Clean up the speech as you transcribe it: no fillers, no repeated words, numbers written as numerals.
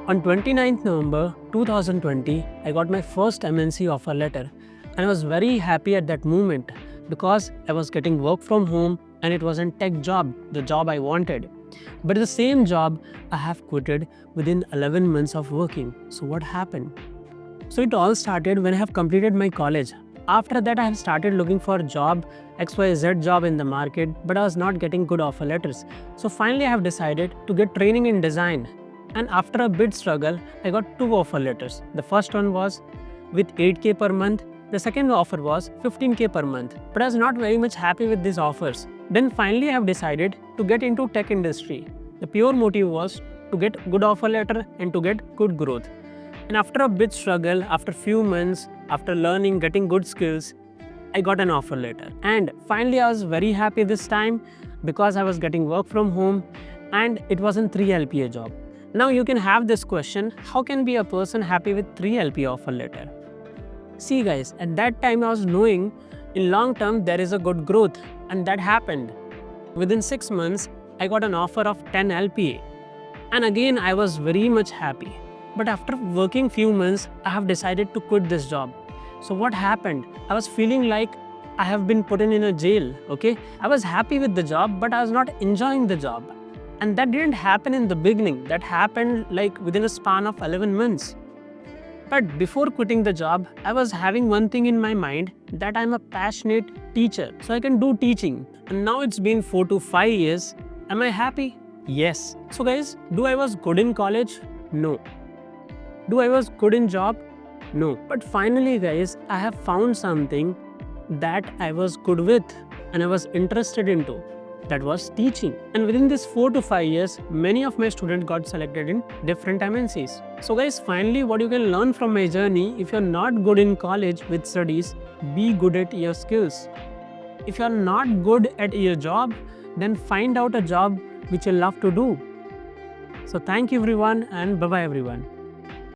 On 29th November 2020, I got my first MNC offer letter, and I was very happy at that moment because I was getting work from home and it was a tech job, the job I wanted. But the same job I have quitted within 11 months of working. So what happened? So it all started when I have completed my college. After that, I have started looking for a job, XYZ job in the market, but I was not getting good offer letters. So finally, I have decided to get training in design. And after a bit struggle, I got two offer letters. The first one was with 8K per month. The second offer was 15K per month. But I was not very much happy with these offers. Then finally, I have decided to get into tech industry. The pure motive was to get good offer letter and to get good growth. And after a bit struggle, after few months, after learning, getting good skills, I got an offer letter. And finally, I was very happy this time because I was getting work from home and it was a 3 LPA job. Now you can have this question, how can be a person happy with 3 LPA offer letter? See guys, at that time I was knowing in long term there is a good growth, and that happened. Within 6 months, I got an offer of 10 LPA. And again, I was very much happy. But after working few months, I have decided to quit this job. So what happened? I was feeling like I have been put in a jail, okay? I was happy with the job, but I was not enjoying the job. And that didn't happen in the beginning. That happened like within a span of 11 months. But before quitting the job, I was having one thing in my mind, that I'm a passionate teacher. So I can do teaching. And now it's been 4 to 5 years. Am I happy? Yes. So guys, do I was good in college? No. Do I was good in job? No. But finally guys, I have found something that I was good with and I was interested into. That was teaching. And within this 4 to 5 years, many of my students got selected in different MNCs. So guys, finally what you can learn from my journey, if you're not good in college with studies, be good at your skills. If you're not good at your job, then find out a job which you love to do. So thank you everyone and bye-bye everyone.